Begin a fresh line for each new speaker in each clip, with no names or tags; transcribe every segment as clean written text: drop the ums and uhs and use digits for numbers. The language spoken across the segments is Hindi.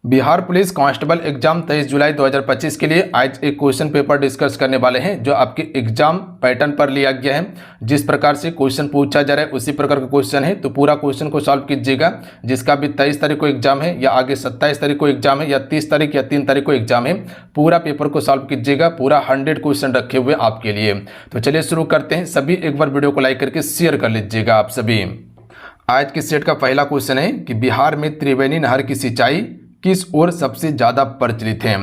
बिहार पुलिस कांस्टेबल एग्जाम 23 जुलाई 2025 के लिए आज एक क्वेश्चन पेपर डिस्कस करने वाले हैं जो आपके एग्जाम पैटर्न पर लिया गया है। जिस प्रकार से क्वेश्चन पूछा जा रहा है उसी प्रकार का क्वेश्चन है, तो पूरा क्वेश्चन को सॉल्व कीजिएगा। जिसका भी 23 तारीख को एग्जाम है या आगे 27 तारीख को एग्जाम है या 30 तारीख या 3 तारीख को एग्जाम है, पूरा पेपर को सॉल्व कीजिएगा। पूरा 100 क्वेश्चन रखे हुए आपके लिए। तो चलिए शुरू करते हैं। सभी एक बार वीडियो को लाइक करके शेयर कर लीजिएगा आप सभी। आज के सेट का पहला क्वेश्चन है कि बिहार में त्रिवेणी नहर की सिंचाई किस ओर सबसे ज़्यादा प्रचलित है।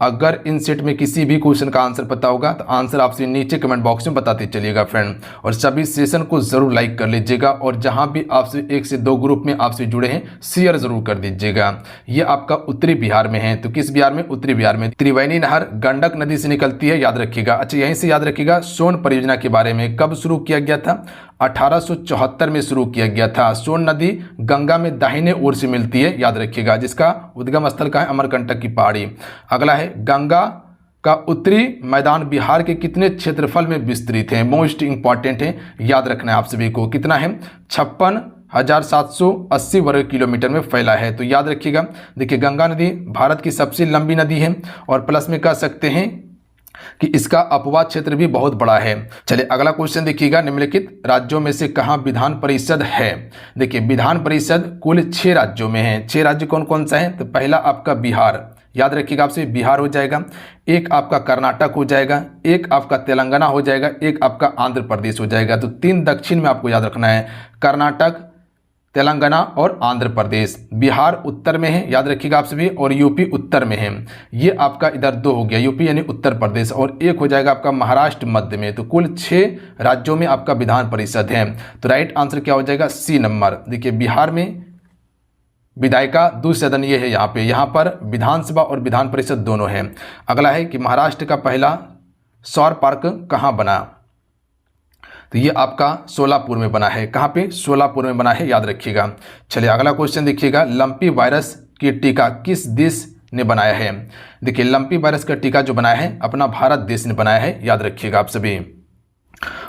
अगर इन सेट में किसी भी क्वेश्चन का आंसर पता होगा तो आंसर आपसे नीचे कमेंट बॉक्स में बताते चलिएगा फ्रेंड। और सभी सेशन को जरूर लाइक कर लीजिएगा और जहां भी आपसे 1 से 2 ग्रुप में आपसे जुड़े हैं शेयर जरूर कर दीजिएगा। ये आपका उत्तरी बिहार में है, तो किस बिहार में? उत्तरी बिहार में। त्रिवेणी नहर गंडक नदी से निकलती है, याद रखिएगा। अच्छा, यहीं से याद रखिएगा सोन परियोजना के बारे में कब शुरू किया गया था? 1874 में शुरू किया गया था। सोन नदी गंगा में दाहिने ओर से मिलती है, याद रखिएगा, जिसका उद्गम स्थल का है अमरकंटक की पहाड़ी। अगला है गंगा का उत्तरी मैदान बिहार के कितने क्षेत्रफल में विस्तृत है? मोस्ट इंपॉर्टेंट है, याद रखना है आप सभी को। कितना है? 56,780 वर्ग किलोमीटर में फैला है, तो याद रखिएगा। देखिए, गंगा नदी भारत की सबसे लंबी नदी है और प्लस में कह सकते हैं कि इसका अपवाह क्षेत्र भी बहुत बड़ा है। चलिए अगला क्वेश्चन देखिएगा। निम्नलिखित राज्यों में से कहां विधान परिषद है? देखिए, विधान परिषद कुल 6 राज्यों में है। 6 राज्य कौन कौन सा है? तो पहला आपका बिहार, याद रखिएगा, आपसे बिहार हो जाएगा। एक आपका कर्नाटक हो जाएगा, एक आपका तेलंगाना हो जाएगा, एक आपका आंध्र प्रदेश हो जाएगा। तो 3 दक्षिण में आपको याद रखना है, कर्नाटक, तेलंगाना और आंध्र प्रदेश। बिहार उत्तर में है, याद रखिएगा आप सभी, और यूपी उत्तर में है। ये आपका इधर 2 हो गया, यूपी यानी उत्तर प्रदेश, और एक हो जाएगा आपका महाराष्ट्र मध्य में। तो कुल 6 राज्यों में आपका विधान परिषद है। तो राइट आंसर क्या हो जाएगा? C number. देखिए, बिहार में विधायिका द्विसदनीय है, यहाँ पर विधानसभा और विधान परिषद दोनों हैं। अगला है कि महाराष्ट्र का पहला सौर पार्क कहाँ बना? तो ये आपका सोलापुर में बना है। कहाँ पे? सोलापुर में बना है, याद रखिएगा। चलिए अगला क्वेश्चन देखिएगा। लंपी वायरस की टीका किस देश ने बनाया है? देखिए, लंपी वायरस का टीका जो बनाया है अपना भारत देश ने बनाया है, याद रखिएगा आप सभी।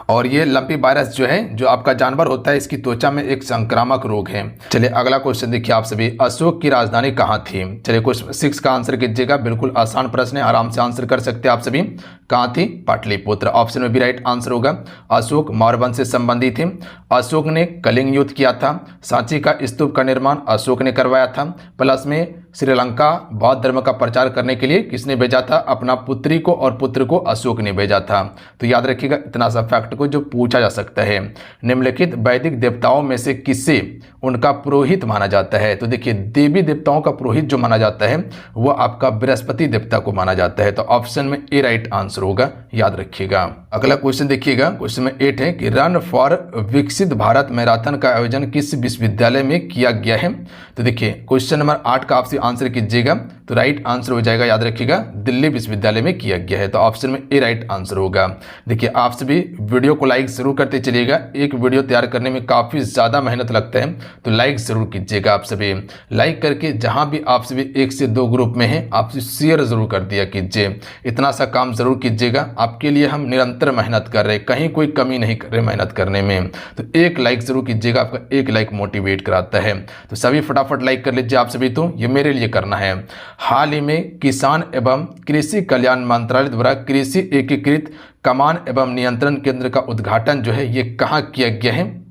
और ये लंपी वायरस जो है, जो आपका जानवर होता है, इसकी त्वचा में एक संक्रामक रोग है। चलिए अगला क्वेश्चन देखिए आप सभी। अशोक की राजधानी कहाँ थी? चलिए क्वेश्चन 6 का आंसर कीजिएगा। बिल्कुल आसान प्रश्न है, आराम से आंसर कर सकते हैं आप सभी। कहाँ थी? पाटलिपुत्र। ऑप्शन में भी राइट आंसर होगा। अशोक मौर्य वंश से संबंधित थे। अशोक ने कलिंग युद्ध किया था। सांची का स्तूप का निर्माण अशोक ने करवाया था। प्लस में श्रीलंका बौद्ध धर्म का प्रचार करने के लिए किसने भेजा था? अपना पुत्री को, और पुत्र को अशोक ने भेजा था। तो याद रखिएगा इतना सा फैक्ट को जो पूछा जा सकता है। निम्नलिखित वैदिक देवताओं में से किसे उनका पुरोहित माना जाता है? तो देखिए, देवी देवताओं का पुरोहित जो माना जाता है वो आपका बृहस्पति देवता को माना जाता है। तो ऑप्शन में ए राइट आंसर होगा, याद रखिएगा। अगला क्वेश्चन देखिएगा। क्वेश्चन में 8 है कि रन फॉर विकसित भारत मैराथन का आयोजन किस विश्वविद्यालय में किया गया है? तो देखिए, क्वेश्चन नंबर 8 का आपसे आंसर कीजिएगा, तो राइट आंसर हो जाएगा, याद रखिएगा, दिल्ली विश्वविद्यालय में किया गया है। तो ऑप्शन में ए राइट आंसर होगा। देखिए, आप सभी वीडियो को लाइक जरूर करते चलिएगा। एक वीडियो तैयार करने में काफ़ी ज़्यादा मेहनत लगता है, तो लाइक जरूर कीजिएगा आप सभी। लाइक करके जहां भी आप सभी 1 से 2 ग्रुप में हैं आप शेयर जरूर कर दिया कीजिए। इतना सा काम जरूर कीजिएगा। आपके लिए हम निरंतर मेहनत कर रहे हैं, कहीं कोई कमी नहीं कर रहे मेहनत करने में। तो एक लाइक जरूर कीजिएगा, आपका एक लाइक मोटिवेट कराता है। तो सभी फटाफट लाइक कर लीजिए आप सभी। तो ये मेरे लिए करना है। हाल ही में किसान एवं कृषि कल्याण मंत्रालय द्वारा कृषि एकीकृत कमान एवं नियंत्रण केंद्र का उद्घाटन जो है ये कहाँ किया गया है?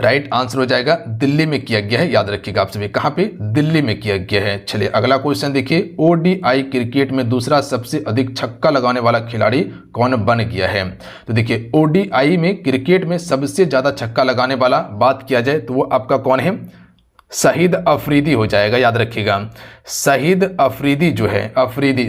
राइट आंसर हो जाएगा, दिल्ली में किया गया है, याद रखिएगा आप सभी। कहाँ पे? दिल्ली में किया गया है। चलिए अगला क्वेश्चन देखिए। ओडीआई क्रिकेट में दूसरा सबसे अधिक छक्का लगाने वाला खिलाड़ी कौन बन गया है? तो देखिए, ओडीआई में क्रिकेट में सबसे ज्यादा छक्का लगाने वाला बात किया जाए तो वो आपका कौन है? शहीद अफरीदी हो जाएगा, याद रखिएगा। शहीद अफरीदी जो है,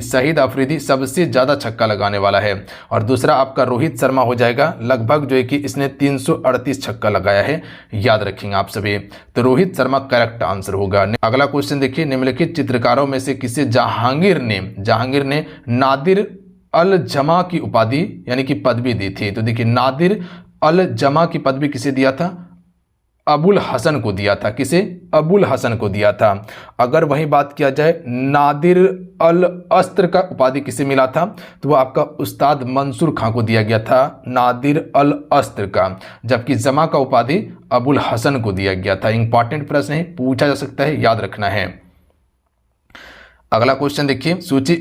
शहीद अफरीदी सबसे ज़्यादा छक्का लगाने वाला है। और दूसरा आपका रोहित शर्मा हो जाएगा, लगभग जो है कि इसने 338 छक्का लगाया है, याद रखेंगे आप सभी। तो रोहित शर्मा करेक्ट आंसर होगा। अगला क्वेश्चन देखिए। निम्नलिखित चित्रकारों में से किसे जहांगीर ने नादिर अल जमा की उपाधि यानी कि पदवी दी थी? तो देखिए, नादिर अल जमा की पदवी किसे दिया था? अबुल हसन को दिया था। किसे? अबुल हसन को दिया था। अगर वही बात किया जाए नादिर अल अस्त्र का उपाधि किसे मिला था? तो वो आपका उस्ताद मंसूर खां को दिया गया था, नादिर अल अस्त्र का। जबकि जमा का उपाधि अबुल हसन को दिया गया था। इंपॉर्टेंट प्रश्न है, पूछा जा सकता है, याद रखना है। अगला क्वेश्चन देखिए,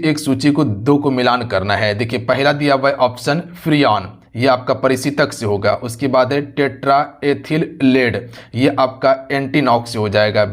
एक सूची को दो को मिलान करना है। देखिए पहला दिया हुआ है ऑप्शन फ्रियान, ये आपका परिशीतक से होगा। उसके बाद है टेट्रा एथिल लेड, ये आपका एंटीनॉक्स से हो जाएगा।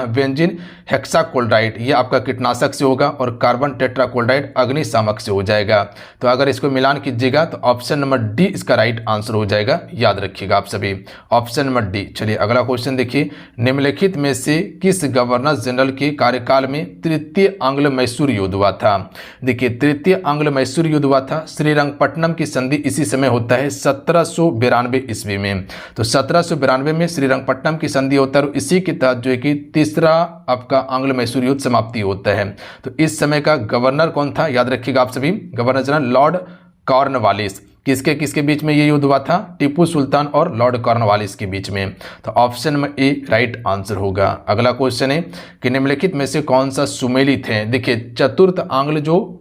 बेंजीन हेक्साकोल्डाइड, ये आपका कीटनाशक से होगा। और कार्बन टेट्राकोल्डाइड अग्निशामक से हो जाएगा। तो अगर इसको मिलान कीजिएगा तो ऑप्शन नंबर डी इसका राइट आंसर हो जाएगा, याद रखिएगा आप सभी, ऑप्शन नंबर डी। चलिए अगला क्वेश्चन देखिए, निम्नलिखित में से किस गवर्नर जनरल के कार्यकाल में तृतीय आंग्ल मैसूर युद्ध हुआ था? देखिए तृतीय आंग्ल मैसूर युद्ध हुआ था, श्रीरंगपट्टनम की संधि इसी समय होता है 1792 ईस्वी में। तो 1792 में श्रीरंगपट्टनम की संधि होता है और इसी के तहत जो है कि तीसरा आपका आंग्ल मैसूर युद्ध समाप्ति होता है। तो इस समय का गवर्नर कौन था, याद रखिएगा आप सभी, गवर्नर जनरल लॉर्ड कॉर्नवालिस। किसके किसके बीच में ये युद्ध हुआ था? टिप्पू सुल्तान और लॉर्ड कॉर्नवालिस के बीच में। तो ऑप्शन में ए राइट आंसर होगा। अगला क्वेश्चन है कि निम्नलिखित में से कौन सा सुमेलित है? देखिए चतुर्थ आंग्ल जो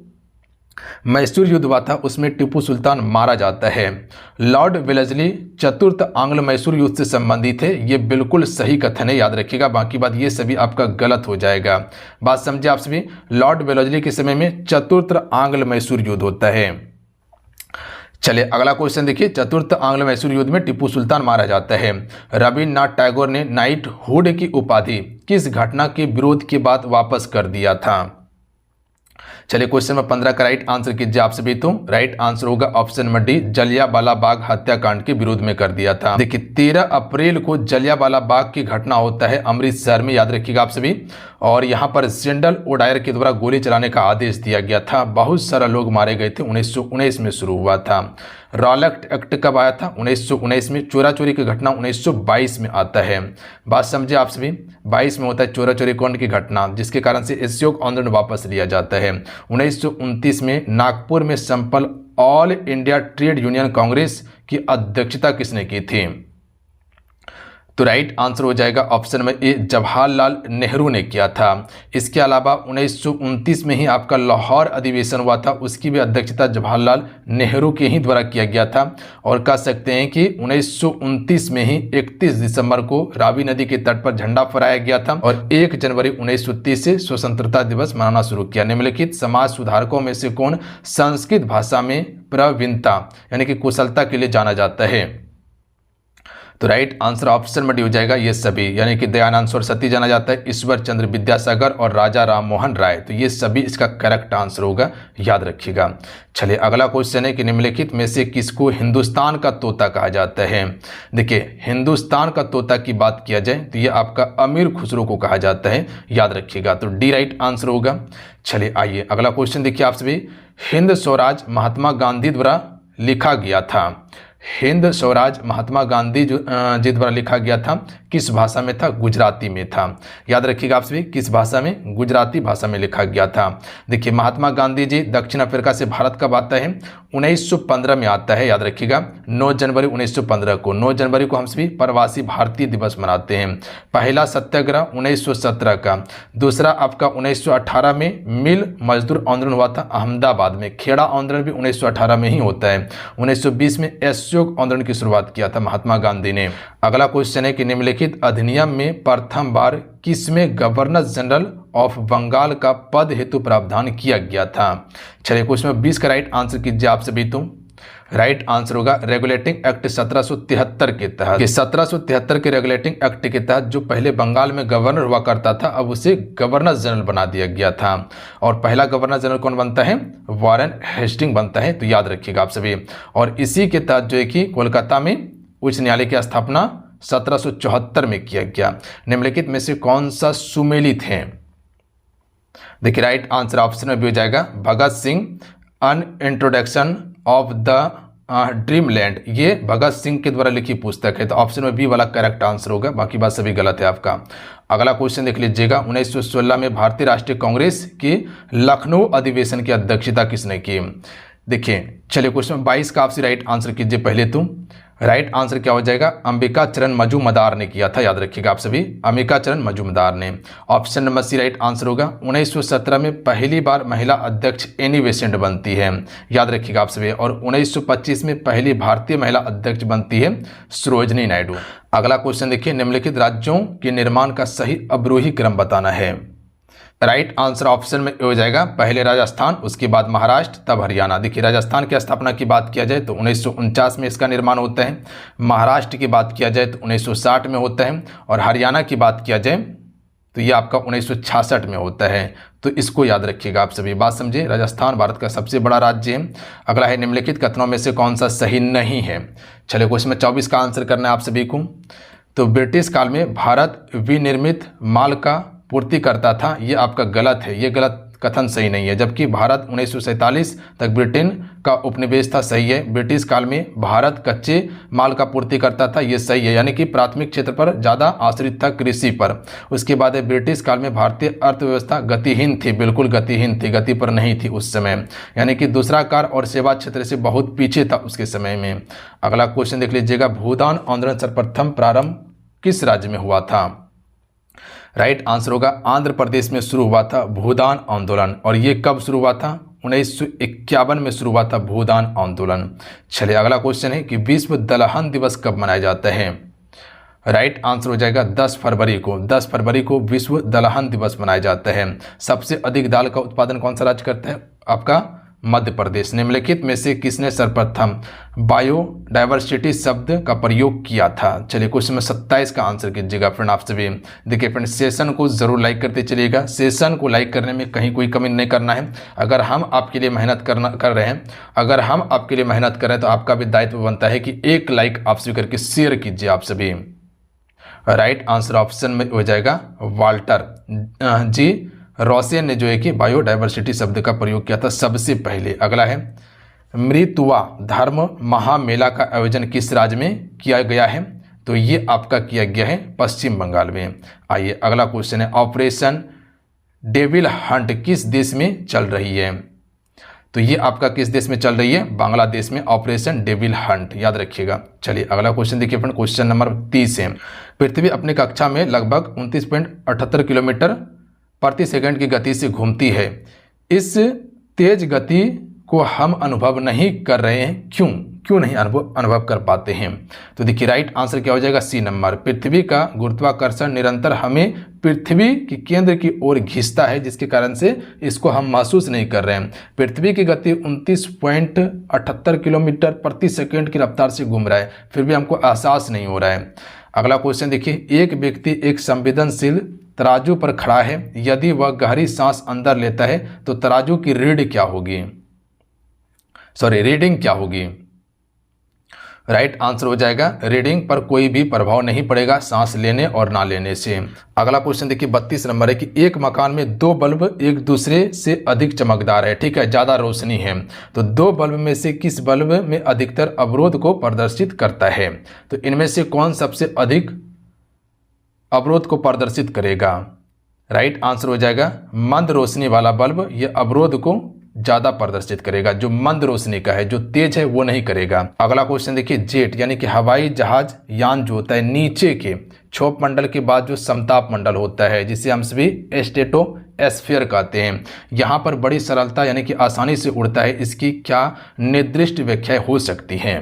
मैसूर युद्ध हुआ था उसमें टिप्पू सुल्तान मारा जाता है। लॉर्ड वेलेस्ली चतुर्थ आंग्ल मैसूर युद्ध से संबंधित है, ये बिल्कुल सही कथन है, याद रखिएगा। बाकी बात ये सभी आपका गलत हो जाएगा। बात समझे आप सभी, लॉर्ड वेलेस्ली के समय में चतुर्थ आंग्ल मैसूर युद्ध होता है। चलिए अगला क्वेश्चन देखिए, चतुर्थ आंग्ल मैसूर युद्ध में टिप्पू सुल्तान मारा जाता है। रविन्द्रनाथ टैगोर ने नाइटहुड की उपाधि किस घटना के विरोध के बाद वापस कर दिया था? चलिए क्वेश्चन नंबर 15 का राइट आंसर कीजिए आप सभी। तो राइट आंसर होगा option number D, Jallianwala Bagh हत्याकांड के विरोध में कर दिया था। देखिए 13 अप्रैल को जलियांवाला बाग की घटना होता है अमृतसर में, याद रखिएगा आप सभी। और यहाँ पर जनरल ओडायर के द्वारा गोली चलाने का आदेश दिया गया था। बहुत सारे लोग मारे गए थे। 1919 में शुरू हुआ था। रॉलेट एक्ट कब आया था? 1919 में। चोरा चोरी की घटना 1922 में आता है। बात समझे आप सभी, 22 में होता है चोरा चोरी कांड की घटना, जिसके कारण से असहयोग आंदोलन वापस लिया जाता है। 1929 में नागपुर में संपन्न all India trade union Congress की अध्यक्षता किसने की थी? तो राइट आंसर हो जाएगा ऑप्शन में ए, जवाहरलाल नेहरू ने किया था। इसके अलावा 1929 में ही आपका लाहौर अधिवेशन हुआ था, उसकी भी अध्यक्षता जवाहरलाल नेहरू के ही द्वारा किया गया था। और कह सकते हैं कि 1929 में ही 31 दिसंबर को रावी नदी के तट पर झंडा फहराया गया था और 1 जनवरी 1930 से स्वतंत्रता दिवस मनाना शुरू किया। निम्नलिखित समाज सुधारकों में से कौन संस्कृत भाषा में प्रवीणता यानी कि कुशलता के लिए जाना जाता है? तो राइट आंसर ऑप्शन में डी हो जाएगा, ये सभी, यानी कि दयानंद सरस्वती जाना जाता है, ईश्वर चंद्र विद्यासागर और राजा राम मोहन राय। तो ये सभी इसका करेक्ट आंसर होगा, याद रखिएगा। चलिए अगला क्वेश्चन है कि निम्नलिखित में से किसको हिंदुस्तान का तोता कहा जाता है? देखिए हिंदुस्तान का तोता की बात किया जाए तो ये आपका अमीर खुसरो को कहा जाता है, याद रखिएगा। तो डी राइट आंसर होगा। चलिए आइए अगला क्वेश्चन देखिए आप सभी, हिंद स्वराज महात्मा गांधी द्वारा लिखा गया था। हिंद स्वराज महात्मा गांधी जी द्वारा लिखा गया था, किस भाषा में था? गुजराती में था। याद रखिएगा आप सभी, किस भाषा में? गुजराती भाषा में लिखा गया था। देखिए महात्मा गांधी जी दक्षिण अफ्रीका से भारत कब आता है? 1915 में आता है, याद रखिएगा। 9 जनवरी 1915 को, 9 जनवरी को हम सभी प्रवासी भारतीय दिवस मनाते हैं। पहला सत्याग्रह 1917 का, दूसरा आपका 1918 में मिल मजदूर आंदोलन हुआ था अहमदाबाद में। खेड़ा आंदोलन भी 1918 में ही होता है। 1920 में असहयोग आंदोलन की शुरुआत किया था महात्मा गांधी ने। अगला क्वेश्चन है कि निम्नलिखित अधिनियम में प्रथम बार किसमें गवर्नर जनरल ऑफ बंगाल का पद हेतु प्रावधान किया गया था? चलिए क्वेश्चन 20 का राइट आंसर कीजिए आप सभी। तो राइट आंसर होगा रेगुलेटिंग एक्ट 1773 के तहत। 1773 के रेगुलेटिंग एक्ट के तहत जो पहले बंगाल में गवर्नर हुआ करता था, अब उसे गवर्नर जनरल बना दिया गया था। और पहला गवर्नर जनरल कौन बनता है? वॉरेन हेस्टिंग बनता है। तो याद रखिएगा आप सभी। और इसी के तहत जो है कि कोलकाता में उच्च न्यायालय की स्थापना 1774 में किया गया। निम्नलिखित में से कौन सा सुमेलित है? देखिए राइट आंसर ऑप्शन में भी हो जाएगा भगत सिंह अन इंट्रोडक्शन ऑफ द ड्रीमलैंड, ये भगत सिंह के द्वारा लिखी पुस्तक है। तो ऑप्शन में बी वाला करेक्ट आंसर होगा, बाकी बात सभी गलत है आपका। अगला क्वेश्चन देख लीजिएगा, 1916 में भारतीय राष्ट्रीय कांग्रेस की लखनऊ अधिवेशन की अध्यक्षता किसने की? देखिए चलिए क्वेश्चन 22 का आपसे राइट आंसर कीजिए पहले। तो राइट आंसर क्या हो जाएगा? अंबिका चरण मजूमदार ने किया था, याद रखिएगा आप सभी, अंबिका चरण मजूमदार ने। Option number C right answer होगा। 1917 में पहली बार महिला अध्यक्ष एनी बेसेंट बनती है, याद रखिएगा आप सभी। और 1925 में पहली भारतीय महिला अध्यक्ष बनती है सरोजनी नायडू। अगला क्वेश्चन देखिए, निम्नलिखित राज्यों के निर्माण का सही अवरोही क्रम बताना है। राइट आंसर ऑप्शन में हो जाएगा पहले राजस्थान, उसके बाद महाराष्ट्र, तब हरियाणा। देखिए राजस्थान की स्थापना की बात किया जाए तो 1949 में इसका निर्माण होता है, महाराष्ट्र की बात किया जाए तो 1960 में होता है, और हरियाणा की बात किया जाए तो ये आपका 1966 में होता है। तो इसको याद रखिएगा आप सभी। बात समझे, राजस्थान भारत का सबसे बड़ा राज्य है। अगला है निम्नलिखित कथनों में से कौन सा सही नहीं है। चलिए क्वेश्चन में 24 का आंसर करना है आप सभी को। तो ब्रिटिश काल में भारत विनिर्मित माल का पूर्ति करता था, ये आपका गलत है, ये गलत कथन सही नहीं है। जबकि भारत 1947 तक ब्रिटेन का उपनिवेश था, सही है। ब्रिटिश काल में भारत कच्चे माल का पूर्ति करता था, ये सही है, यानी कि प्राथमिक क्षेत्र पर ज़्यादा आश्रित था कृषि पर। उसके बाद है ब्रिटिश काल में भारतीय अर्थव्यवस्था गतिहीन थी, बिल्कुल गतिहीन थी, गति पर नहीं थी उस समय, यानी कि दूसरा कार्य और सेवा क्षेत्र से बहुत पीछे था उसके समय में। अगला क्वेश्चन देख लीजिएगा, भूदान आंदोलन सर्वप्रथम प्रारंभ किस राज्य में हुआ था। राइट आंसर होगा आंध्र प्रदेश में शुरू हुआ था भूदान आंदोलन। और ये कब शुरू हुआ था, 1951 में शुरू हुआ था भूदान आंदोलन। चलिए अगला क्वेश्चन है कि विश्व दलहन दिवस कब मनाया जाता है। राइट आंसर हो जाएगा 10 फरवरी को। 10 फरवरी को विश्व दलहन दिवस मनाया जाता है। सबसे अधिक दाल का उत्पादन कौन सा राज्य करता है, आपका मध्य प्रदेश। निम्नलिखित में से किसने सर्वप्रथम बायोडाइवर्सिटी शब्द का प्रयोग किया था। चलिए क्वेश्चन में 27 का आंसर कीजिएगा फ्रेंड आप सभी। देखिए फ्रेंड सेशन को जरूर लाइक करते चलिएगा, सेशन को लाइक करने में कहीं कोई कमी नहीं करना है। अगर हम आपके लिए मेहनत कर रहे हैं, अगर हम आपके लिए मेहनत कर रहे हैं तो आपका भी दायित्व बनता है कि एक लाइक आप सभी करके शेयर कीजिए आप सभी। राइट आंसर ऑप्शन में हो जाएगा वाल्टर जी रोसेन ने जो है कि बायोडाइवर्सिटी शब्द का प्रयोग किया था सबसे पहले। अगला है मृतुआ धर्म महामेला का आयोजन किस राज्य में किया गया है। तो ये आपका किया गया है पश्चिम बंगाल में। आइए अगला क्वेश्चन है, ऑपरेशन डेविल हंट किस देश में चल रही है। तो ये आपका किस देश में चल रही है, बांग्लादेश में ऑपरेशन डेविल हंट, याद रखिएगा। चलिए अगला क्वेश्चन देखिए फ्रेंड, क्वेश्चन नंबर 30 है। पृथ्वी अपनी कक्षा में लगभग 29.78 किलोमीटर प्रति सेकंड की गति से घूमती है। इस तेज गति को हम अनुभव नहीं कर रहे हैं, क्यों नहीं अनुभव कर पाते हैं। तो देखिए राइट आंसर क्या हो जाएगा, सी नंबर। पृथ्वी का गुरुत्वाकर्षण निरंतर हमें पृथ्वी के केंद्र की ओर खींचता है, जिसके कारण से इसको हम महसूस नहीं कर रहे हैं। पृथ्वी की गति 29.78 किलोमीटर प्रति सेकंड की रफ्तार से घूम रहा है, फिर भी हमको एहसास नहीं हो रहा है। अगला क्वेश्चन देखिए, एक व्यक्ति एक संवेदनशील तराजू पर खड़ा है, यदि वह गहरी सांस अंदर लेता है तो तराजू की रीडिंग क्या होगी। राइट आंसर हो जाएगा रीडिंग पर कोई भी प्रभाव नहीं पड़ेगा सांस लेने और ना लेने से। अगला क्वेश्चन देखिए 32 नंबर है कि एक मकान में 2 बल्ब एक दूसरे से अधिक चमकदार है, ठीक है, ज़्यादा रोशनी है। तो 2 बल्ब में से किस बल्ब में अधिकतर अवरोध को प्रदर्शित करता है। तो इनमें से कौन सबसे अधिक अवरोध को प्रदर्शित करेगा। राइट आंसर हो जाएगा मंद रोशनी वाला बल्ब, ये अवरोध को ज़्यादा प्रदर्शित करेगा। जो मंद रोशनी का है, जो तेज है, वो नहीं करेगा। अगला क्वेश्चन देखिए, जेट यानी कि हवाई जहाज यान जो होता है, नीचे के क्षोभ मंडल के बाद जो समताप मंडल होता है, जिसे हम सभी स्ट्रेटोस्फीयर कहते हैं, यहाँ पर बड़ी सरलता यानी कि आसानी से उड़ता है। इसकी क्या निर्दिष्ट व्याख्या हो सकती है।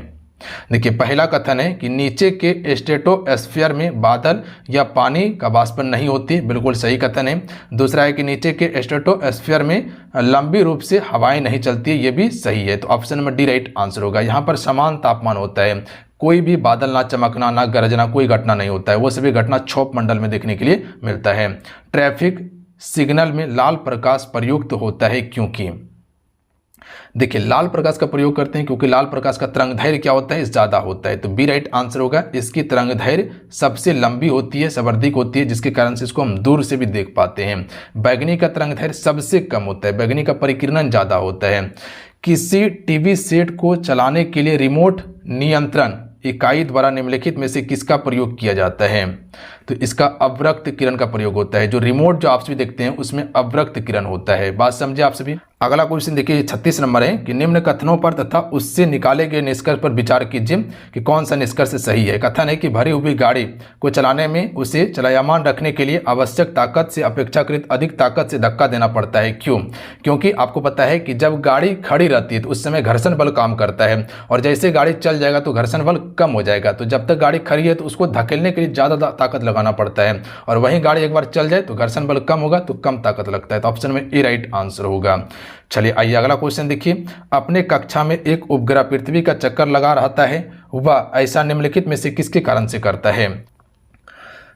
देखिए पहला कथन है कि नीचे के स्ट्रेटोस्फीयर में बादल या पानी का वाष्पन नहीं होती, बिल्कुल सही कथन है। दूसरा है कि नीचे के स्ट्रेटोस्फीयर में लंबी रूप से हवाएं नहीं चलती है, ये भी सही है। तो option number D right answer होगा। यहाँ पर समान तापमान होता है, कोई भी बादल ना चमकना ना गरजना कोई घटना नहीं होता है, वो सभी घटना क्षोभ मंडल में देखने के लिए मिलता है। ट्रैफिक सिग्नल में लाल प्रकाश प्रयुक्त होता है क्योंकि, देखिए लाल प्रकाश का प्रयोग करते हैं क्योंकि लाल प्रकाश का तरंगदैर्घ्य क्या होता है, ज़्यादा होता है। तो बी राइट आंसर होगा। इसकी तरंगदैर्घ्य सबसे लंबी होती है, सर्वाधिक होती है, जिसके कारण से इसको हम दूर से भी देख पाते हैं। बैगनी का तरंगदैर्घ्य सबसे कम होता है, बैगनी का परिकिरण ज़्यादा होता है। किसी टीवी सेट को चलाने के लिए रिमोट नियंत्रण इकाई द्वारा निम्नलिखित में से किसका प्रयोग किया जाता है। तो इसका अवरक्त किरण का प्रयोग होता है। जो रिमोट जो आप सभी देखते हैं उसमें अवरक्त किरण होता है। बात समझे आप सभी। अगला क्वेश्चन देखिए 36 नंबर है कि निम्न कथनों पर तथा उससे निकाले गए निष्कर्ष पर विचार कीजिए कि कौन सा निष्कर्ष सही है। कथन है कि भरी हुई गाड़ी को चलाने में उसे चलायमान रखने के लिए आवश्यक ताकत से अपेक्षाकृत अधिक ताकत से धक्का देना पड़ता है। क्यों? क्योंकि आपको पता है कि जब गाड़ी खड़ी रहती है तो उस समय घर्षण बल काम करता है, और जैसे गाड़ी चल जाएगा तो घर्षण बल कम हो जाएगा। तो जब तक गाड़ी खड़ी है तो उसको धकेलने के लिए ज़्यादा ताकत लगाना पड़ता है, और वहीं गाड़ी एक बार चल जाए तो घर्षण बल कम होगा तो कम ताकत लगता है। तो ऑप्शन में ए राइट आंसर होगा। चलिए आइए अगला क्वेश्चन देखिए, अपने कक्षा में एक उपग्रह पृथ्वी का चक्कर लगा रहता है, वह ऐसा निम्नलिखित में से किसके कारण से करता है?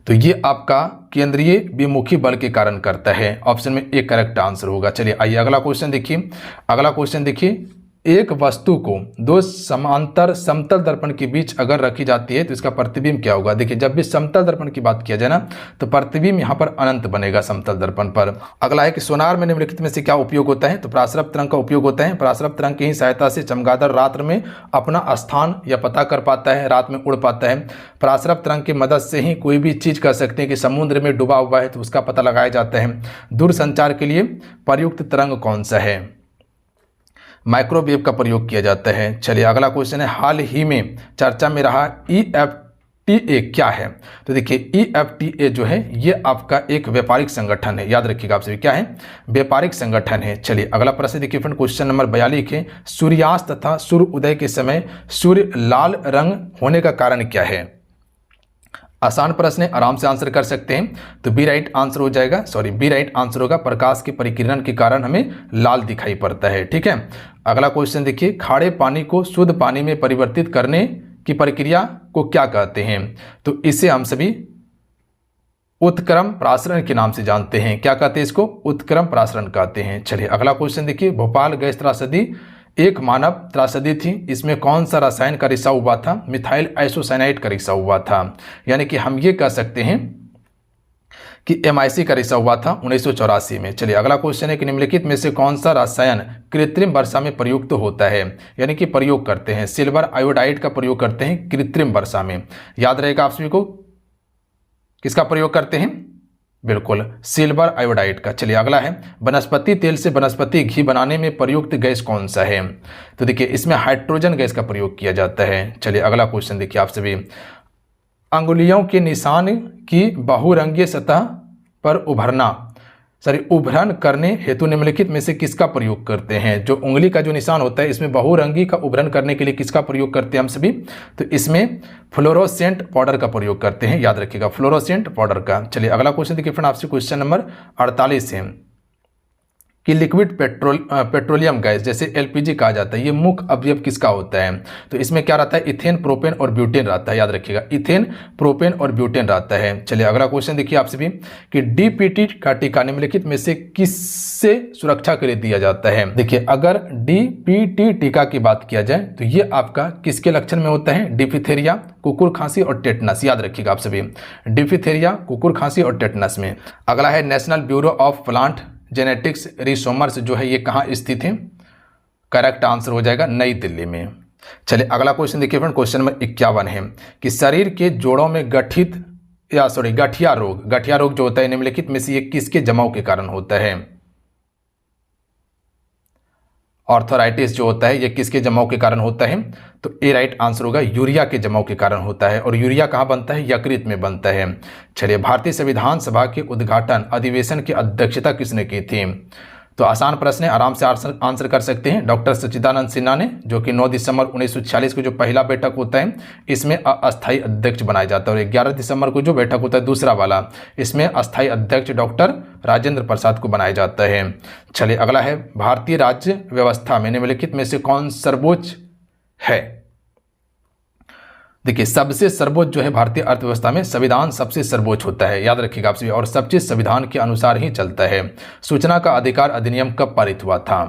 तो ये आपका केंद्रीय विमुखी बल के कारण करता है। ऑप्शन में ए करेक्ट आंसर होगा। चलिए आइए अगला क्वेश्चन देखिए, अगला क्वेश्चन देखिए, एक वस्तु को दो समांतर समतल दर्पण के बीच अगर रखी जाती है तो इसका प्रतिबिंब क्या होगा? देखिए जब भी समतल दर्पण की बात किया जाए ना तो प्रतिबिंब यहाँ पर अनंत बनेगा समतल दर्पण पर। अगला है कि सोनार में निम्नलिखित में से क्या उपयोग होता है? तो पराश्रव तरंग का उपयोग होता है। पराश्रव तरंग की ही सहायता से चमगादड़ रात्र में अपना स्थान या पता कर पाता है, रात में उड़ पाता है। पराश्रव तरंग की मदद से ही कोई भी चीज कह सकते हैं कि समुद्र में डूबा हुआ है तो उसका पता लगाया जाता है। दूरसंचार के लिए प्रयुक्त तरंग कौन सा है? माइक्रोवेव का प्रयोग किया जाता है। चलिए अगला क्वेश्चन है, हाल ही में चर्चा में रहा EFTA क्या है? तो देखिए EFTA जो है ये आपका एक व्यापारिक संगठन है, याद रखिएगा आप सभी, क्या है? व्यापारिक संगठन है। चलिए अगला प्रश्न देखिए फ्रेंड, क्वेश्चन नंबर 42 है, सूर्यास्त तथा सूर्य उदय के समय सूर्य लाल रंग होने का कारण क्या है? आसान प्रश्न है, आराम से आंसर कर सकते हैं। तो बी राइट आंसर हो जाएगा, सॉरी बी राइट आंसर होगा, प्रकाश के परिकिरण के कारण हमें लाल दिखाई पड़ता है। ठीक है, अगला क्वेश्चन देखिए, खारे पानी को शुद्ध पानी में परिवर्तित करने की प्रक्रिया को क्या कहते हैं? तो इसे हम सभी उत्क्रम प्रासरण के नाम से जानते हैं। क्या कहते हैं इसको? उत्क्रम प्रासरण कहते हैं। चलिए अगला क्वेश्चन देखिए, भोपाल गैस त्रासदी एक मानव त्रासदी थी, इसमें कौन सा रसायन का रिसाव हुआ था? मिथाइल आइसोसाइनाइड का रिसाव हुआ था। यानी कि हम ये कह सकते हैं कि MIC का रिसाव हुआ था 1984 में। चलिए अगला क्वेश्चन है कि निम्नलिखित में से कौन सा रसायन कृत्रिम वर्षा में प्रयुक्त होता है? यानी कि प्रयोग करते हैं, सिल्वर आयोडाइड का प्रयोग करते हैं कृत्रिम वर्षा में। याद रहेगा आप सभी को, किसका प्रयोग करते हैं? बिल्कुल सिल्वर आयोडाइड का। चलिए अगला है, वनस्पति तेल से वनस्पति घी बनाने में प्रयुक्त गैस कौन सा है? तो देखिए इसमें हाइड्रोजन गैस का प्रयोग किया जाता है। चलिए अगला क्वेश्चन देखिए आप सभी, अंगुलियों के निशान की बहुरंगीय सतह पर उभरण करने हेतु निम्नलिखित में से किसका प्रयोग करते हैं? जो उंगली का जो निशान होता है इसमें बहुरंगी का उभरण करने के लिए किसका प्रयोग करते हैं हम सभी? तो इसमें फ्लोरोसेंट पाउडर का प्रयोग करते हैं, याद रखिएगा फ्लोरोसेंट पाउडर का। चलिए अगला क्वेश्चन देखिए फ्रेंड, आपसे क्वेश्चन नंबर 48 है कि लिक्विड पेट्रोलियम गैस जैसे LPG कहा जाता है, ये मुख्य अवयव किसका होता है? तो इसमें क्या रहता है? इथेन, प्रोपेन और ब्यूटेन रहता है, याद रखिएगा इथेन, प्रोपेन और ब्यूटेन रहता है। चलिए अगला क्वेश्चन देखिए आप सभी कि DPT का टीका निम्नलिखित में से किससे सुरक्षा के लिए दिया जाता है? देखिए अगर DPT टीका की बात किया जाए तो ये आपका किसके लक्षण में होता है? डिफिथेरिया, कुकुर खांसी और टेटनस, याद रखिएगा आप सभी डिफिथेरिया, कुकुर खांसी और टेटनस में। अगला है national bureau of plant genetics resources जो है ये कहाँ स्थित है? करेक्ट आंसर हो जाएगा नई दिल्ली में। चलिए अगला क्वेश्चन देखिए फ्रेंड, क्वेश्चन नंबर 51 है कि शरीर के जोड़ों में गठिया रोग जो होता है निम्नलिखित में से ये किसके जमाव के कारण होता है? ऑर्थराइटिस जो होता है ये किसके जमाव के कारण होता है? तो ए राइट आंसर होगा, यूरिया के जमाव के कारण होता है। और यूरिया कहाँ बनता है? यकृत में बनता है। चलिए भारतीय संविधान सभा के उद्घाटन अधिवेशन की अध्यक्षता किसने की थी? तो आसान प्रश्न है, आराम से आंसर कर सकते हैं। डॉक्टर सच्चिदानंद सिन्हा ने, जो कि 9 दिसंबर 1946 को जो पहला बैठक होता है इसमें अस्थायी अध्यक्ष बनाया जाता है, और 11 दिसंबर को जो बैठक होता है दूसरा वाला, इसमें अस्थायी अध्यक्ष डॉक्टर राजेंद्र प्रसाद को बनाया जाता है। चलिए अगला है, भारतीय राज्य व्यवस्था में निम्नलिखित में से कौन सर्वोच्च है? देखिए सबसे सर्वोच्च जो है भारतीय अर्थव्यवस्था में संविधान सबसे सर्वोच्च होता है, याद रखिएगा आप सभी, और सब चीज संविधान के अनुसार ही चलता है। सूचना का अधिकार अधिनियम कब पारित हुआ था?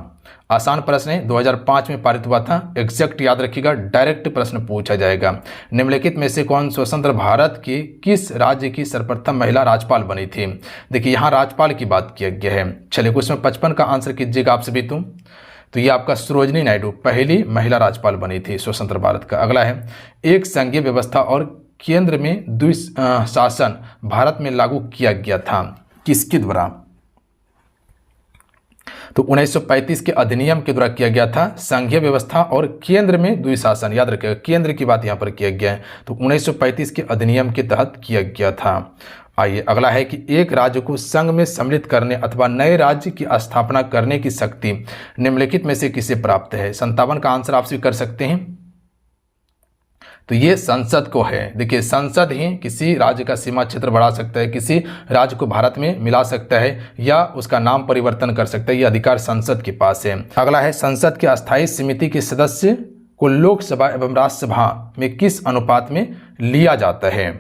आसान प्रश्न है, 2005 में पारित हुआ था। एग्जैक्ट याद रखिएगा, डायरेक्ट प्रश्न पूछा जाएगा। निम्नलिखित में से कौन स्वतंत्र भारत की किस राज्य की सर्वप्रथम महिला राज्यपाल बनी थी? देखिए यहाँ राज्यपाल की बात किया गया है। चलिए क्वेश्चन 55 का आंसर कीजिएगा आप सभी। तो ये आपका सरोजिनी नायडू पहली महिला राज्यपाल बनी थी स्वतंत्र भारत का। अगला है, एक संघीय व्यवस्था और केंद्र में द्विशासन भारत में लागू किया गया था, किसके द्वारा? तो 1935 के अधिनियम के द्वारा किया गया था संघीय व्यवस्था और केंद्र में द्विशासन, याद रखिएगा केंद्र की बात यहाँ पर किया गया है। तो 1935 के अधिनियम के तहत किया गया था। आइए अगला है कि एक राज्य को संघ में सम्मिलित करने अथवा नए राज्य की स्थापना करने की शक्ति निम्नलिखित में से किसे प्राप्त है? 57 का आंसर आप स्वीकार कर सकते हैं। तो ये संसद को है। देखिए संसद ही किसी राज्य का सीमा क्षेत्र बढ़ा सकता है, किसी राज्य को भारत में मिला सकता है या उसका नाम परिवर्तन कर सकता है, ये अधिकार संसद के पास है। अगला है संसद के अस्थायी समिति के सदस्य को लोकसभा एवं राज्यसभा में किस अनुपात में लिया जाता है।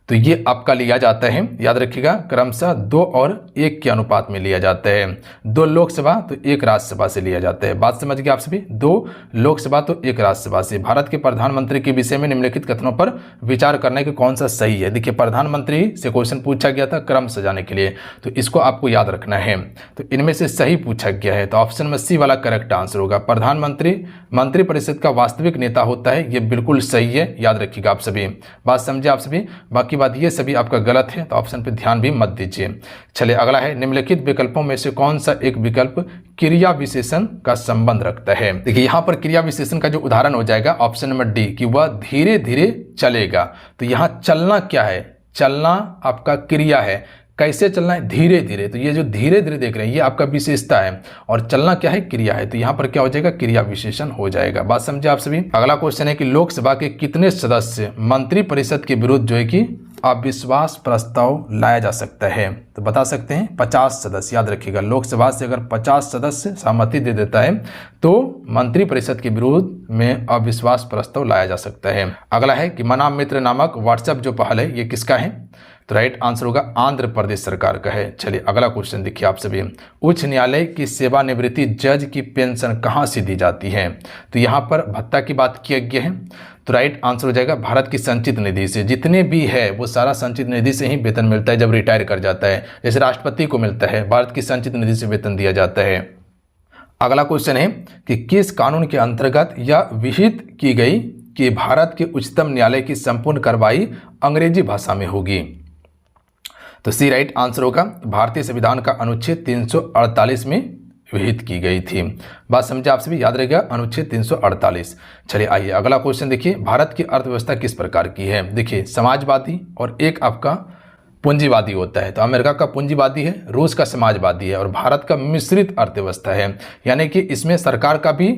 तो ये आपका लिया जाता है, याद रखिएगा, क्रमशः 2 और 1 के अनुपात में लिया जाता है। 2 लोकसभा तो 1 राज्यसभा से लिया जाता है। बात समझ गए आप सभी, 2 लोकसभा तो 1 राज्यसभा से। भारत के प्रधानमंत्री के विषय में निम्नलिखित कथनों पर विचार करने के कौन सा सही है। देखिए प्रधानमंत्री से क्वेश्चन पूछा गया था क्रम सजाने के लिए, तो इसको आपको याद रखना है। तो इनमें से सही पूछा गया है, तो ऑप्शन में सी वाला करेक्ट आंसर होगा। प्रधानमंत्री मंत्रिपरिषद का वास्तविक नेता होता है, ये बिल्कुल सही है, याद रखिएगा आप सभी। बात समझे आप सभी। बाकी बात ये सभी आपका गलत है, तो ऑप्शन पे ध्यान भी मत दीजिए। चलिए अगला है, निम्नलिखित विकल्पों में से कौन सा एक विकल्प क्रिया विशेषण का संबंध रखता है। देखिए यहाँ पर क्रिया विशेषण का जो उदाहरण हो जाएगा ऑप्शन नंबर डी, कि वह धीरे धीरे चलेगा। तो यहाँ चलना क्या है, चलना आपका क्रिया है। कैसे चलना है, धीरे धीरे। तो ये जो धीरे धीरे देख रहे हैं ये आपका विशेषता है, और चलना क्या है, क्रिया है। तो यहाँ पर क्या हो जाएगा, क्रिया विशेषण हो जाएगा। बात समझे आप सभी। अगला क्वेश्चन है कि लोकसभा के कितने सदस्य मंत्रिपरिषद के विरुद्ध जो है कि अविश्वास प्रस्ताव लाया जा सकता है। तो बता सकते हैं 50 सदस्य। याद रखिएगा, लोकसभा से अगर 50 सदस्य सहमति दे देता है तो मंत्रिपरिषद के विरुद्ध में अविश्वास प्रस्ताव लाया जा सकता है। अगला है कि मना मित्र नामक व्हाट्सएप जो पहल है ये किसका है। तो राइट आंसर होगा आंध्र प्रदेश सरकार का है। चलिए अगला क्वेश्चन देखिए आप सभी, उच्च न्यायालय की सेवानिवृत्ति जज की पेंशन कहाँ से दी जाती है। तो यहाँ पर भत्ता की बात किया गया है, तो राइट आंसर हो जाएगा भारत की संचित निधि से। जितने भी है वो सारा संचित निधि से ही वेतन मिलता है जब रिटायर कर जाता है। जैसे राष्ट्रपति को मिलता है, भारत की संचित निधि से वेतन दिया जाता है। अगला क्वेश्चन है कि किस कानून के अंतर्गत यह विहित की गई कि भारत के उच्चतम न्यायालय की संपूर्ण कार्रवाई अंग्रेजी भाषा में होगी। तो सी राइट आंसर होगा भारतीय संविधान का अनुच्छेद 348 में विहित की गई थी। बात समझे आप सभी, याद रहेगा अनुच्छेद 348। चलिए आइए अगला क्वेश्चन देखिए, भारत की अर्थव्यवस्था किस प्रकार की है। देखिए समाजवादी और एक आपका पूंजीवादी होता है। तो अमेरिका का पूंजीवादी है, रूस का समाजवादी है, और भारत का मिश्रित अर्थव्यवस्था है। यानी कि इसमें सरकार का भी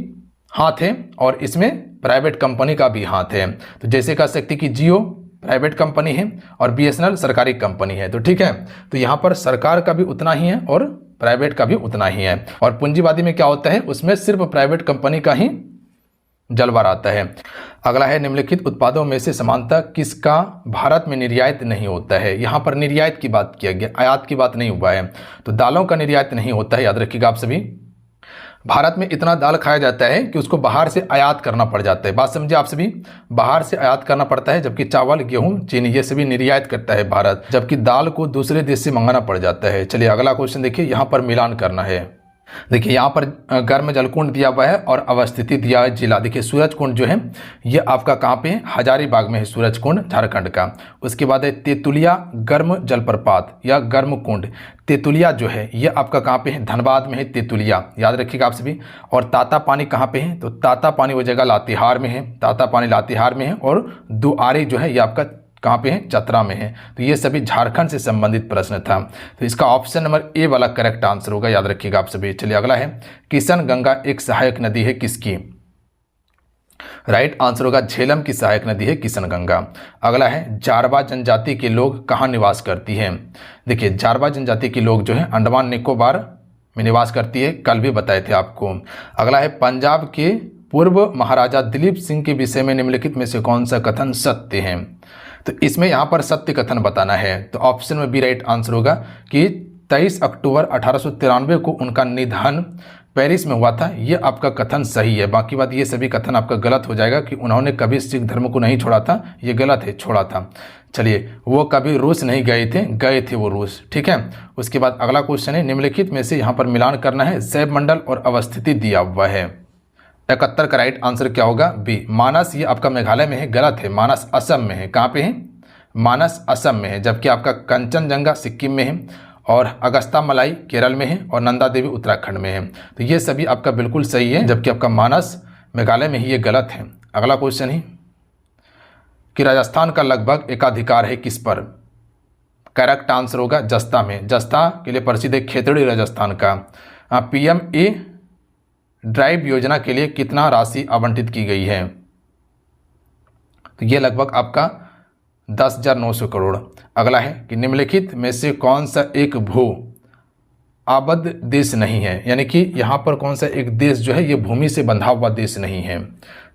हाथ है और इसमें प्राइवेट कंपनी का भी हाथ है। तो जैसे कह सकते कि जियो प्राइवेट कंपनी है और BSNL सरकारी कंपनी है। तो ठीक है, तो यहाँ पर सरकार का भी उतना ही है और प्राइवेट का भी उतना ही है। और पूंजीवादी में क्या होता है, उसमें सिर्फ प्राइवेट कंपनी का ही जलवा आता है। अगला है, निम्नलिखित उत्पादों में से समानता किसका भारत में निर्यात नहीं होता है। यहाँ पर निर्यात की बात किया गया, आयात की बात नहीं हुआ है। तो दालों का निर्यात नहीं होता है, याद रखिएगा आप सभी। भारत में इतना दाल खाया जाता है कि उसको बाहर से आयात करना पड़ जाता है। बात समझे आप सभी, बाहर से आयात करना पड़ता है, जबकि चावल, गेहूं, चीनी ये सभी निर्यात करता है भारत, जबकि दाल को दूसरे देश से मंगाना पड़ जाता है। चलिए अगला क्वेश्चन देखिए, यहाँ पर मिलान करना है। देखिए यहाँ पर गर्म जलकुंड दिया हुआ है और अवस्थिति दिया है जिला। देखिए सूरज कुंड जो है ये आपका कहाँ पे है, हजारीबाग में है सूरज कुंड, झारखंड का। उसके बाद है तेतुलिया गर्म जलप्रपात या गर्म कुंड। तेतुलिया जो है ये आपका कहाँ पे है, धनबाद में है तेतुलिया, याद रखिएगा आप सभी। और ताता पानी कहाँ पे है, तो ताता पानी वो जगह लातेहार में है, ताता पानी लातेहार में है। और दुआरी जो है ये आपका कहाँ पे है, चतरा में है। तो ये सभी झारखंड से संबंधित प्रश्न था। तो इसका ऑप्शन नंबर ए वाला करेक्ट आंसर होगा, याद रखिएगा आप सभी। चलिए अगला है, किशन गंगा एक सहायक नदी है किसकी। राइट आंसर होगा झेलम की सहायक नदी है किशन गंगा। अगला है, जारवा जनजाति के लोग कहाँ निवास करती हैं। देखिए जारवा जनजाति के लोग जो है अंडमान निकोबार में निवास करती है, कल भी बताए थे आपको। अगला है, पंजाब के पूर्व महाराजा दिलीप सिंह के विषय में निम्नलिखित में से कौन सा कथन सत्य है। तो इसमें यहाँ पर सत्य कथन बताना है। तो ऑप्शन में बी राइट आंसर होगा कि 23 अक्टूबर 1893 को उनका निधन पेरिस में हुआ था। ये आपका कथन सही है। बाकी बात ये सभी कथन आपका गलत हो जाएगा कि उन्होंने कभी सिख धर्म को नहीं छोड़ा था, ये गलत है, छोड़ा था। चलिए वो कभी रूस नहीं गए थे वो रूस, ठीक है। उसके बाद अगला क्वेश्चन है, निम्नलिखित में से यहाँ पर मिलान करना है। सैब मंडल और अवस्थिति दिया हुआ है। 71 का राइट आंसर क्या होगा, बी मानस। ये आपका मेघालय में है, गलत है। मानस असम में है। कहाँ पे है, मानस असम में है। जबकि आपका कंचनजंगा सिक्किम में है, और अगस्ता मलाई केरल में है, और नंदा देवी उत्तराखंड में है। तो ये सभी आपका बिल्कुल सही है, जबकि आपका मानस मेघालय में ही ये गलत है। अगला क्वेश्चन है कि राजस्थान का लगभग एकाधिकार है किस पर। करेक्ट आंसर होगा जस्ता में। जस्ता के लिए प्रसिद्ध है खेतड़ी राजस्थान का। PM-A ड्राइव योजना के लिए कितना राशि आवंटित की गई है। तो ये लगभग आपका 10,900 करोड़। अगला है कि निम्नलिखित में से कौन सा एक भू आबद्ध देश नहीं है, यानी कि यहाँ पर कौन सा एक देश जो है ये भूमि से बंधा हुआ देश नहीं है।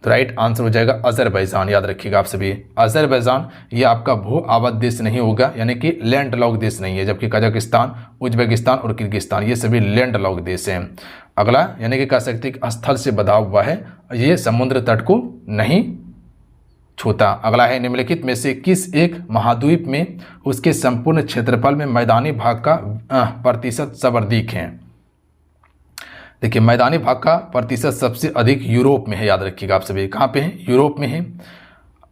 तो राइट आंसर हो जाएगा अजरबैजान। याद रखिएगा आप सभी, अजरबैजान ये आपका भू आबद्ध देश नहीं होगा, यानी कि लैंड लॉक देश नहीं है, जबकि कजाकिस्तान, उज्बेकिस्तान और किर्गिस्तान ये सभी लैंड लॉक देश हैं। अगला यानी कि कह सकते हैं कि स्थल से बंधा हुआ है, ये समुद्र तट को नहीं छूता। अगला है निम्नलिखित में से किस एक महाद्वीप में उसके संपूर्ण क्षेत्रफल में मैदानी भाग का प्रतिशत सर्वाधिक है। देखिए मैदानी भाग का प्रतिशत सबसे अधिक यूरोप में है। याद रखिएगा आप सभी, कहाँ पे है, यूरोप में है।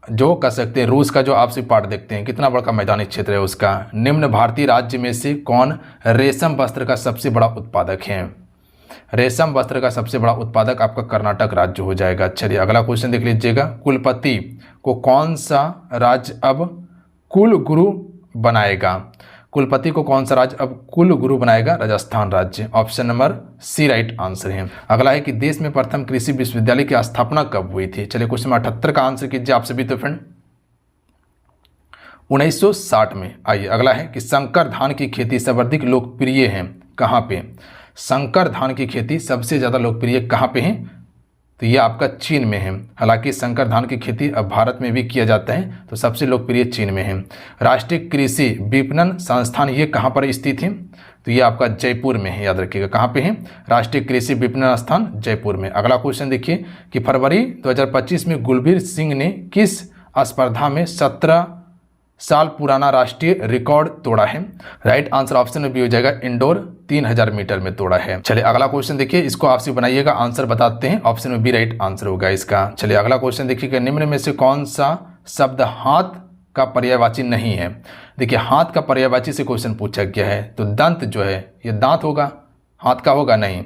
जो कह सकते हैं रूस का जो आपसे पार्ट देखते हैं कितना बड़ा मैदानी क्षेत्र है उसका। निम्न भारतीय राज्य में से कौन रेशम वस्त्र का सबसे बड़ा उत्पादक है। रेशम वस्त्र का सबसे बड़ा उत्पादक आपका कर्नाटक राज्य हो जाएगा। चलिए अगला क्वेश्चन देख लीजिएगा, कुलपति को कौन सा राज्य अब कुल गुरु बनाएगा। कुलपति को कौन सा राज्य अब कुल गुरु बनाएगा, राजस्थान राज्य। Option number C right answer है। अगला है कि देश में प्रथम कृषि विश्वविद्यालय की स्थापना कब हुई थी। चलिए क्वेश्चन 78 का आंसर कीजिए आप सभी। तो फ्रेंड 1960 में। आइए अगला है कि संकर धान की खेती सर्वाधिक लोकप्रिय है कहाँ पे। संकर धान की खेती सबसे ज़्यादा लोकप्रिय कहाँ पे है, तो ये आपका चीन में है। हालांकि संकर धान की खेती अब भारत में भी किया जाता है, तो सबसे लोकप्रिय चीन में है। राष्ट्रीय कृषि विपणन संस्थान ये कहाँ पर स्थित है, तो ये आपका जयपुर में है। याद रखिएगा कहाँ पे है, राष्ट्रीय कृषि विपणन स्थान जयपुर में। अगला क्वेश्चन देखिए कि फरवरी 2025 में गुलबीर सिंह ने किस स्पर्धा में 17 साल पुराना राष्ट्रीय रिकॉर्ड तोड़ा है। राइट आंसर ऑप्शन में भी हो जाएगा इंडोर 3000 मीटर में तोड़ा है। चलिए अगला क्वेश्चन देखिए, इसको आपसे बनाइएगा, आंसर बताते हैं। ऑप्शन में बी राइट आंसर होगा इसका। चलिए अगला क्वेश्चन देखिएगा, निम्न में से कौन सा शब्द हाथ का पर्यायवाची नहीं है। देखिए हाथ का पर्यायवाची से क्वेश्चन पूछा गया है, तो दंत जो है ये दांत होगा, हाथ का होगा नहीं।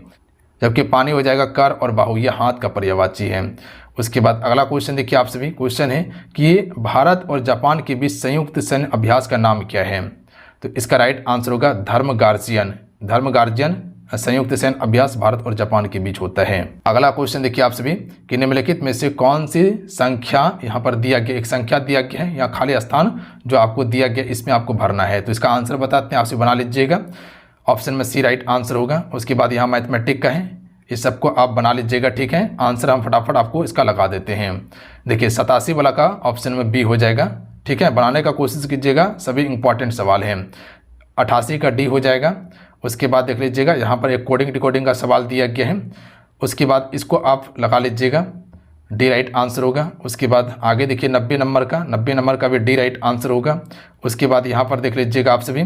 जबकि पानी हो जाएगा कर और बाहु, ये हाथ का पर्यायवाची है। उसके बाद अगला क्वेश्चन देखिए आप सभी, क्वेश्चन है कि भारत और जापान के बीच संयुक्त सैन्य अभ्यास का नाम क्या है। तो इसका राइट आंसर होगा धर्म गार्जियन। धर्म गार्जियन संयुक्त सैन्य अभ्यास भारत और जापान के बीच होता है। अगला क्वेश्चन देखिए आप सभी कि निम्नलिखित में से कौन सी संख्या यहाँ पर दिया गया, एक संख्या दिया गया है, यहाँ खाली स्थान जो आपको दिया गया इसमें आपको भरना है। तो इसका आंसर बताते हैं, आपसे बना लीजिएगा। ऑप्शन में सी राइट आंसर होगा। उसके बाद यहाँ मैथमेटिक का है, इस सबको आप बना लीजिएगा, ठीक है। आंसर हम फटाफट आपको इसका लगा देते हैं। देखिए 87 वाला का ऑप्शन में बी हो जाएगा, ठीक है। बनाने का कोशिश कीजिएगा, सभी इंपॉर्टेंट सवाल हैं। 88 का डी हो जाएगा। उसके बाद देख लीजिएगा यहाँ पर एक कोडिंग डिकोडिंग का सवाल दिया गया है, उसके बाद इसको आप लगा लीजिएगा, डी राइट आंसर होगा। उसके बाद आगे देखिए 90 नंबर का भी डी राइट आंसर होगा। उसके बाद यहाँ पर देख लीजिएगा आप सभी,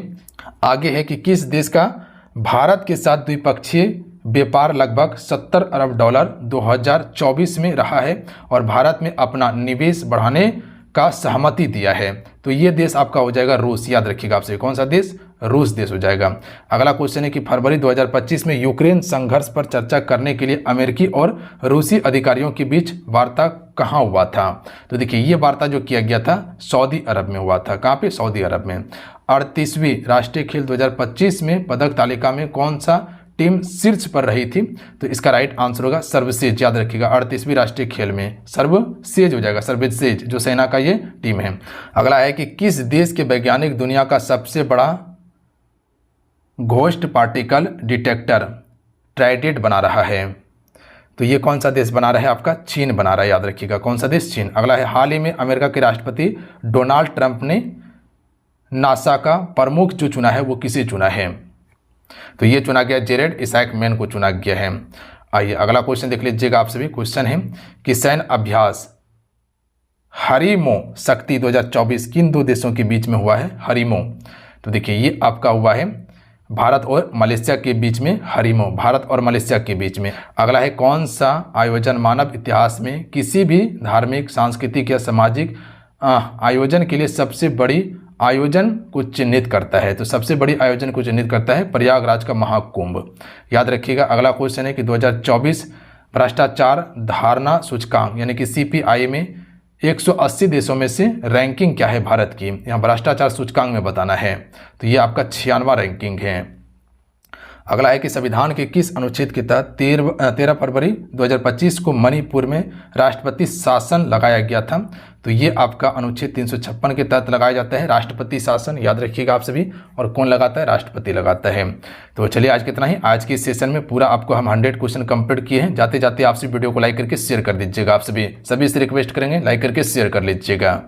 आगे है कि किस देश का भारत के साथ द्विपक्षीय व्यापार लगभग 70 अरब डॉलर 2024 में रहा है और भारत में अपना निवेश बढ़ाने का सहमति दिया है। तो ये देश आपका हो जाएगा रूस। याद रखिएगा आपसे, कौन सा देश, रूस देश हो जाएगा। अगला क्वेश्चन है कि फरवरी 2025 में यूक्रेन संघर्ष पर चर्चा करने के लिए अमेरिकी और रूसी अधिकारियों के बीच वार्ता कहाँ हुआ था। तो देखिए ये वार्ता जो किया गया था सऊदी अरब में हुआ था। कहाँ पे, सऊदी अरब में। 38वीं राष्ट्रीय खेल 2025 में पदक तालिका में कौन सा टीम शीर्ष पर रही थी। तो इसका राइट आंसर होगा सर्वसेज। याद रखिएगा 38वीं राष्ट्रीय खेल में सर्वसेज हो जाएगा, सर्वसेज जो सेना का ये टीम है। अगला है कि किस देश के वैज्ञानिक दुनिया का सबसे बड़ा घोस्ट पार्टिकल डिटेक्टर ट्राइडेट बना रहा है। तो ये कौन सा देश बना रहा है, आपका चीन बना रहा है। याद रखिएगा कौन सा देश, चीन। अगला है हाल ही में अमेरिका के राष्ट्रपति डोनाल्ड ट्रंप ने नासा का प्रमुख जो चुना है वो किसे चुना है। तो ये चुना गया जेरेड इसैकमैन को चुना गया है। आइए अगला क्वेश्चन देख लीजिएगा आप सभी। क्वेश्चन है कि सैन्य अभ्यास हरिमो शक्ति 2024 किन दो देशों के बीच में हुआ है, हरिमो। तो देखिए ये आपका हुआ है भारत और मलेशिया के बीच में, हरिमो भारत और मलेशिया के बीच में। अगला है कौन सा आयोजन मानव इतिहास में किसी भी धार्मिक, सांस्कृतिक या सामाजिक आयोजन के लिए सबसे बड़ी आयोजन को चिन्हित करता है। तो सबसे बड़ी आयोजन को चिन्हित करता है प्रयागराज का महाकुंभ। याद रखिएगा। अगला क्वेश्चन है कि 2024 भ्रष्टाचार धारणा सूचकांक यानी कि CPI में 180 देशों में से रैंकिंग क्या है भारत की, यहाँ भ्रष्टाचार सूचकांक में बताना है। तो ये आपका 96वां रैंकिंग है। अगला है कि संविधान के किस अनुच्छेद के तहत 13 फरवरी 2025 को मणिपुर में राष्ट्रपति शासन लगाया गया था? तो ये आपका अनुच्छेद 356 के तहत लगाया जाता है राष्ट्रपति शासन, याद रखिएगा आप सभी। और कौन लगाता है? राष्ट्रपति लगाता है। तो चलिए आज कितना ही, आज की सेशन में पूरा आपको हम 100 क्वेश्चन कंप्लीट किए हैं। जाते जाते आपसे वीडियो को लाइक करके शेयर कर दीजिएगा। आप सभी से रिक्वेस्ट करेंगे लाइक करके शेयर कर लीजिएगा।